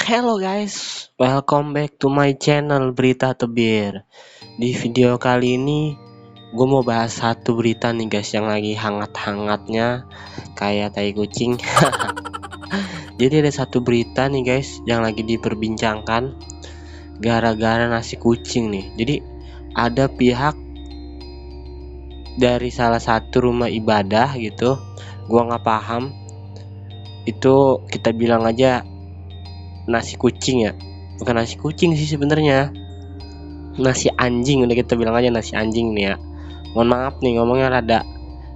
Hello guys, welcome back to my channel Berita Tebir. Di video kali ini gue mau bahas satu berita nih guys, yang lagi hangat-hangatnya kayak tai kucing. Jadi ada satu berita nih guys yang lagi diperbincangkan gara-gara nasi kucing nih. Jadi ada pihak dari salah satu rumah ibadah gitu, gua nggak paham itu, kita bilang aja nasi kucing ya, bukan nasi kucing sih sebenarnya, nasi anjing, udah kita bilang aja nasi anjing nih ya. Mohon maaf nih ngomongnya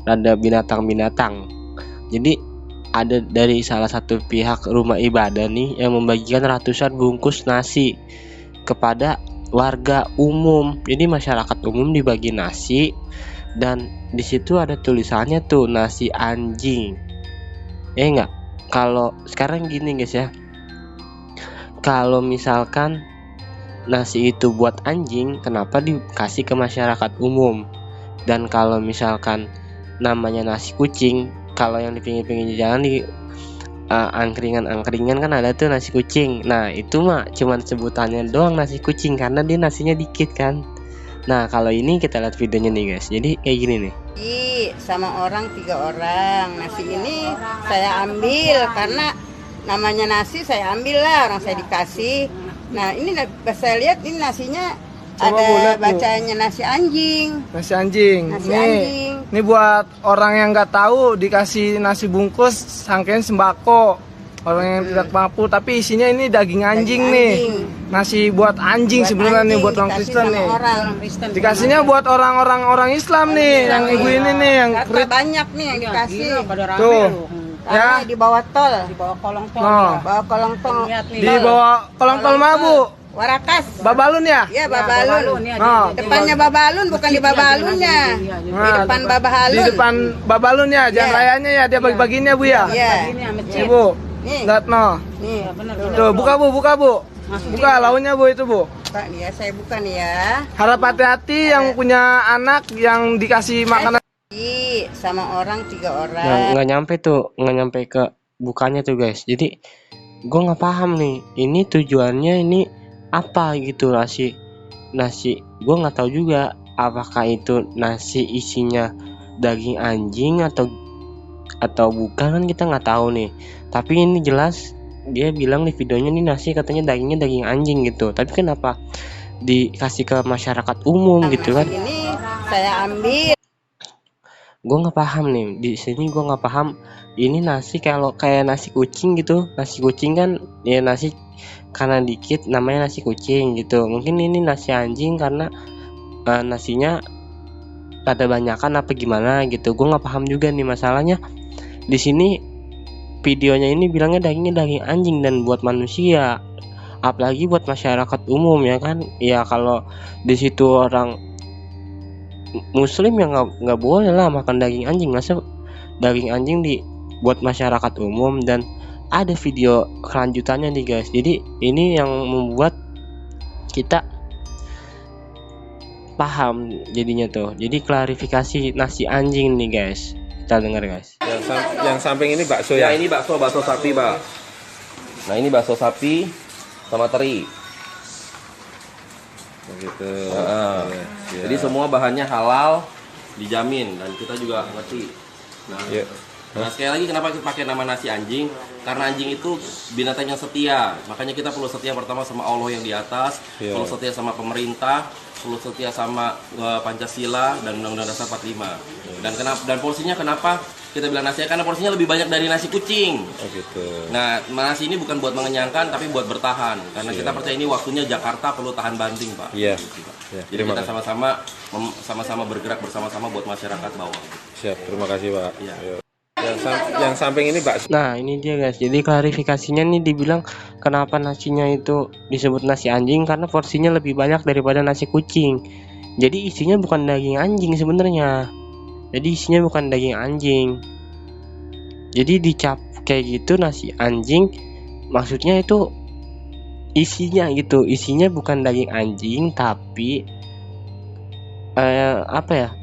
rada binatang-binatang. Jadi ada dari salah satu pihak rumah ibadah nih yang membagikan ratusan bungkus nasi kepada warga umum. Jadi masyarakat umum dibagi nasi dan di situ ada tulisannya tuh nasi anjing. Enggak. Kalau sekarang gini guys ya, kalau misalkan nasi itu buat anjing, kenapa dikasih ke masyarakat umum? Dan kalau misalkan namanya nasi kucing, kalau yang di pinggir-pinggir jalan di angkringan-angkringan kan ada tuh nasi kucing. Nah itu mah cuman sebutannya doang nasi kucing karena dia nasinya dikit kan. Nah kalau ini kita lihat videonya nih guys. Jadi kayak gini nih. Sama orang 3 orang. Nasi ini saya ambil karena namanya nasi, saya ambil lah, orang saya dikasih. Nah ini saya lihat ini nasinya coba ada bacanya nasi anjing. Nasi anjing. Ini buat orang yang nggak tahu, dikasih nasi bungkus sangkain sembako. Orang yang tidak mampu, tapi isinya ini daging anjing nih. Nasi buat anjing sebenarnya nih, buat orang Kristen nih. Dikasihnya buat orang Islam nih, yang ibu ini nih yang banyak nih yang dikasih. Tuh. Ya, di bawah tol, di bawah kolong tol. Bawah kolong tol. Di bawah kolong tol mana, Bu? Warakas. Babalun ya? Iya, Babalun. Depannya Babalun, bukan di Babalunnya. Di depan Babalun. Di depan Babalun ya, jalan rayanya ya, dia bagi-baginya Bu ya? Iya. Ibu. Lihat no. Nih, tuh, buka Bu. Buka launya Bu, itu Bu. Pak, ya saya buka nih ya. Harap hati-hati yang punya anak yang dikasih makanan sama orang 3 orang. Nah, nggak nyampe ke bukanya tuh guys. Jadi gue nggak paham nih, ini tujuannya ini apa gitu. Nasi gue nggak tahu juga apakah itu nasi isinya daging anjing atau bukan, kan kita nggak tahu nih. Tapi ini jelas dia bilang di videonya nih nasi katanya dagingnya daging anjing gitu. Tapi kenapa dikasih ke masyarakat umum gitu kan? Ini saya ambil. Gue nggak paham nih, di sini gue nggak paham ini nasi kalau kayak nasi kucing gitu. Nasi kucing kan ya nasi karena dikit namanya nasi kucing gitu. Mungkin ini nasi anjing karena nasinya ada banyakan apa gimana gitu. Gue nggak paham juga nih masalahnya. Di sini videonya ini bilangnya dagingnya daging anjing dan buat manusia, apalagi buat masyarakat umum ya kan. Ya kalau di situ orang muslim ya nggak boleh lah makan daging anjing. Masa daging anjing buat masyarakat umum? Dan ada video kelanjutannya nih guys. Jadi ini yang membuat kita paham jadinya tuh. Jadi klarifikasi nasi anjing nih guys, kita dengar guys. Yang samping ini bakso ya? Ini bakso sapi Pak. Nah ini bakso sapi sama teri. Begitu. Jadi semua bahannya halal, dijamin, dan kita juga ngerti. Nah sekali lagi kenapa kita pakai nama nasi anjing? Karena anjing itu binatang yang setia. Makanya kita perlu setia pertama sama Allah yang di atas, perlu setia sama pemerintah, perlu setia sama Pancasila dan Undang-Undang Dasar 45. Dan porsinya kenapa kita bilang nasi? Karena porsinya lebih banyak dari nasi kucing. Nah nasi ini bukan buat mengenyangkan, tapi buat bertahan. Karena kita percaya ini waktunya Jakarta perlu tahan banting Pak. Jadi kita sama-sama bergerak bersama-sama buat masyarakat bawah. Siap, terima kasih Pak. Yang samping ini bakso. Nah ini dia guys, jadi klarifikasinya nih dibilang kenapa nasinya itu disebut nasi anjing karena porsinya lebih banyak daripada nasi kucing. Jadi isinya bukan daging anjing sebenarnya. Jadi isinya bukan daging anjing. Jadi dicap kayak gitu nasi anjing, maksudnya itu isinya gitu, isinya bukan daging anjing tapi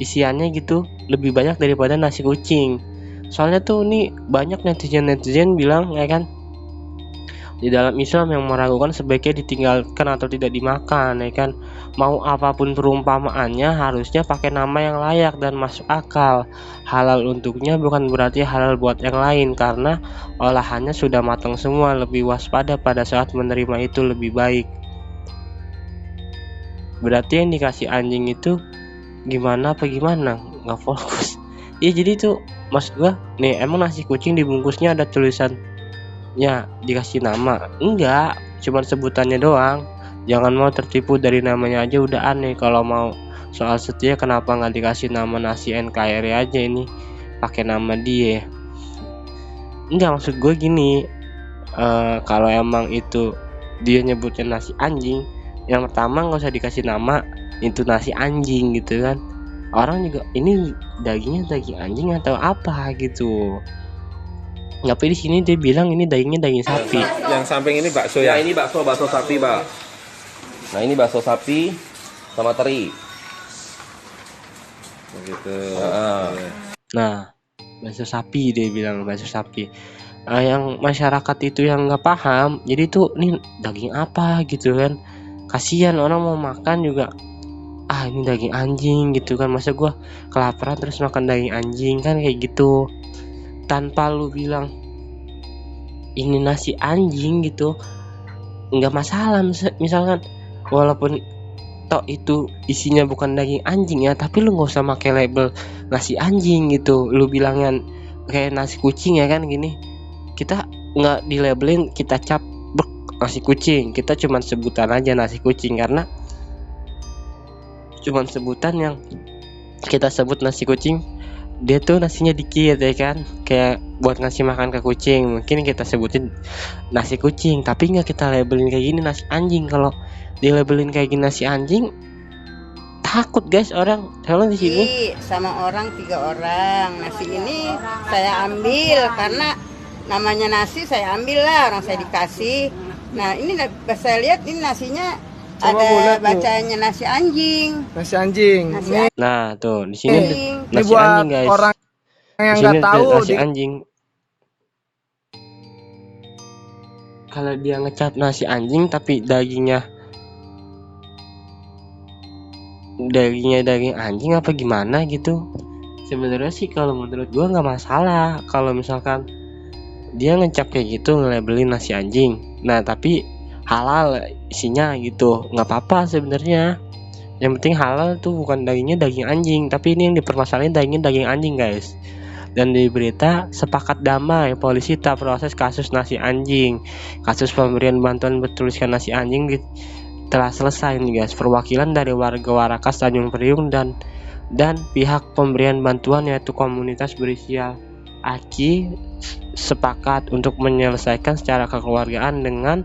isiannya gitu lebih banyak daripada nasi kucing. Soalnya tuh nih banyak netizen bilang ya kan, Di dalam Islam yang meragukan sebaiknya ditinggalkan atau tidak dimakan, ya kan. Mau apapun perumpamaannya harusnya pakai nama yang layak dan masuk akal. Halal untuknya bukan berarti halal buat yang lain, karena olahannya sudah matang semua. Lebih waspada pada saat menerima itu lebih baik. Berarti yang dikasih anjing itu gimana apa gimana? Nggak fokus. Ya jadi tuh maksud gua nih, emang nasi kucing dibungkusnya ada tulisan ya dikasih nama? Enggak, cuman sebutannya doang. Jangan mau tertipu dari namanya aja udah aneh. Kalau mau soal setia kenapa nggak dikasih nama nasi NKRI aja, ini pakai nama dia. Enggak, maksud gue gini, kalau emang itu dia nyebutnya nasi anjing, yang pertama nggak usah dikasih nama itu nasi anjing gitu kan. Orang juga ini dagingnya daging anjing atau apa gitu. Tapi di sini dia bilang ini dagingnya daging sapi. Yang samping ini bakso Ya, ya? ini bakso sapi, Pak. Nah, ini bakso sapi sama teri. Begitu. Nah, bakso sapi dia bilang, bakso sapi. Yang masyarakat itu yang nggak paham, jadi tuh nih daging apa gitu kan. Kasihan orang mau makan juga. Ini daging anjing gitu kan. Masa gua kelaparan terus makan daging anjing kan, kayak gitu. Tanpa lu bilang ini nasi anjing gitu nggak masalah. Misalkan walaupun toh itu isinya bukan daging anjing ya, tapi lu nggak usah pakai label nasi anjing gitu. Lu bilangnya kayak nasi kucing ya kan, gini kita nggak dilabelin, kita cap nasi kucing, kita cuman sebutan aja nasi kucing karena cuman sebutan yang kita sebut nasi kucing. Dia tuh nasinya dikit ya kan, kayak buat ngasih makan ke kucing, mungkin kita sebutin nasi kucing, tapi nggak kita labelin kayak gini nasi anjing. Kalau dilabelin kayak gini nasi anjing, takut guys orang. Soalnya di sini sama orang 3 orang. Nasi ini saya ambil karena namanya nasi, saya ambil lah, orang saya dikasih. Nah ini saya lihat ini nasinya Coba ada boleh, Bu. bacanya nasi anjing. Nasi anjing. Nasi Ini, nah tuh di sini tuh ini nasi buat anjing guys. orang yang Di nggak sini tahu nasi anjing. Kalau dia ngecat nasi anjing tapi dagingnya daging anjing apa gimana gitu. Sebenarnya sih kalau menurut gua nggak masalah kalau misalkan dia ngecap kayak gitu nge-labelin nasi anjing. Nah tapi halal isinya gitu, nggak apa-apa sebenarnya. Yang penting halal tuh bukan dagingnya daging anjing, tapi ini yang dipermasalahin dagingnya daging anjing guys. Dan di berita sepakat damai, polisi tak proses kasus nasi anjing. Kasus pemberian bantuan bertuliskan nasi anjing telah selesai nih guys. Perwakilan dari warga Warakas Tanjung Priung dan pihak pemberian bantuan yaitu komunitas berinisial AKI sepakat untuk menyelesaikan secara kekeluargaan dengan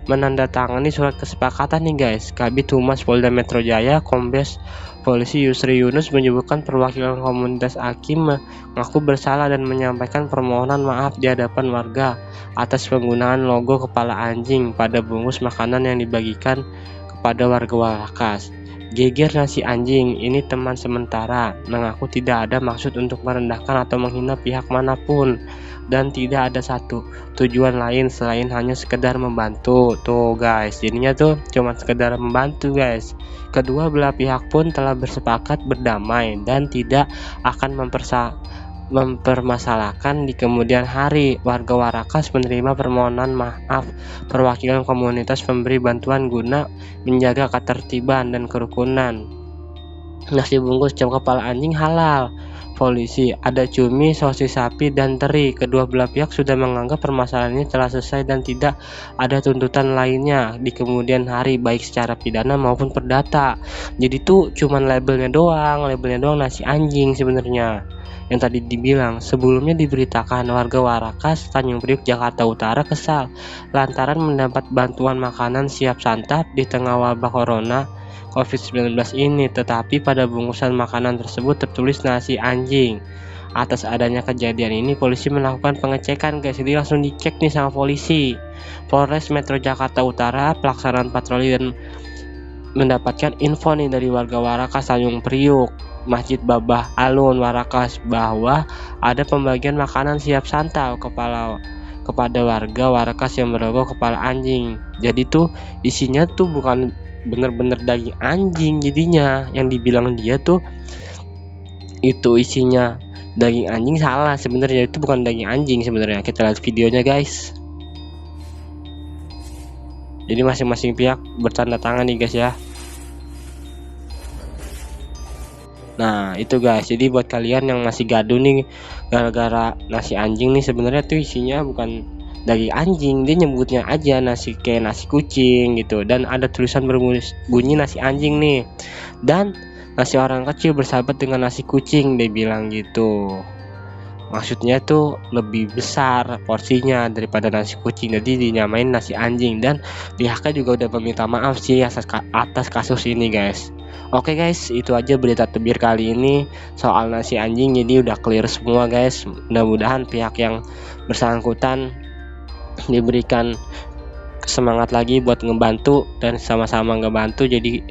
menandatangani surat kesepakatan nih guys. Kabid Humas Polda Metro Jaya Kombes Polisi Yusri Yunus menyebutkan perwakilan komunitas AKI mengaku bersalah dan menyampaikan permohonan maaf di hadapan warga atas penggunaan logo kepala anjing pada bungkus makanan yang dibagikan kepada warga Warakas. Geger nasi anjing ini teman sementara mengaku tidak ada maksud untuk merendahkan atau menghina pihak manapun dan tidak ada satu tujuan lain selain hanya sekedar membantu. Tuh guys, jadinya tuh cuma sekedar membantu guys. Kedua belah pihak pun telah bersepakat berdamai dan tidak akan mempermasalahkan di kemudian hari. Warga Warakas menerima permohonan maaf perwakilan komunitas pemberi bantuan guna menjaga ketertiban dan kerukunan. Nasi bungkus cap kepala anjing halal. Polisi ada cumi, sosis sapi dan teri. Kedua belah pihak sudah menganggap permasalahan ini telah selesai dan tidak ada tuntutan lainnya di kemudian hari baik secara pidana maupun perdata. Jadi tuh cuman labelnya doang nasi anjing sebenarnya. Yang tadi dibilang sebelumnya diberitakan warga Warakas Tanjung Priok Jakarta Utara kesal lantaran mendapat bantuan makanan siap santap di tengah wabah corona COVID-19 ini, tetapi pada bungkusan makanan tersebut tertulis nasi anjing. Atas adanya kejadian ini polisi melakukan pengecekan guys, jadi langsung dicek nih sama polisi Polres Metro Jakarta Utara pelaksanaan patroli dan mendapatkan info nih dari warga Warakas Tanjung Priok Masjid Babah Alun Warakas bahwa ada pembagian makanan siap santap kepada warga Warakas yang merogoh kepala anjing. Jadi tuh isinya tuh bukan bener-bener daging anjing, jadinya yang dibilang dia tuh itu isinya daging anjing salah sebenarnya, itu bukan daging anjing sebenarnya. Kita lihat videonya guys. Jadi masing-masing pihak bertanda tangan nih guys ya. Nah itu guys, jadi buat kalian yang masih gaduh nih gara-gara nasi anjing nih, sebenarnya tuh isinya bukan daging anjing, dia nyebutnya aja nasi kayak nasi kucing gitu, dan ada tulisan berbunyi nasi anjing nih, dan nasi orang kecil bersahabat dengan nasi kucing, dia bilang gitu. Maksudnya tuh lebih besar porsinya daripada nasi kucing, jadi dinyamain nasi anjing, dan pihaknya juga udah meminta maaf sih atas kasus ini guys. Oke guys, itu aja berita tebir kali ini soal nasi anjing, jadi udah clear semua guys. Mudah-mudahan pihak yang bersangkutan diberikan semangat lagi buat ngebantu dan sama-sama ngebantu jadi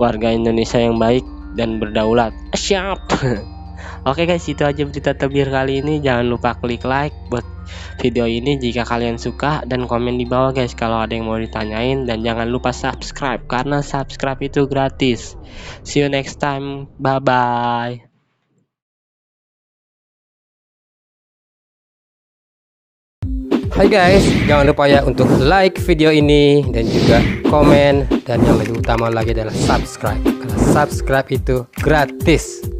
warga Indonesia yang baik dan berdaulat. Siap. Oke guys, itu aja berita tebir kali ini. Jangan lupa klik like buat video ini jika kalian suka, dan komen di bawah guys kalau ada yang mau ditanyain, dan jangan lupa subscribe karena subscribe itu gratis. See you next time. Bye bye. Hai guys, jangan lupa ya untuk like video ini dan juga komen, dan yang lebih utama lagi adalah subscribe, karena subscribe itu gratis.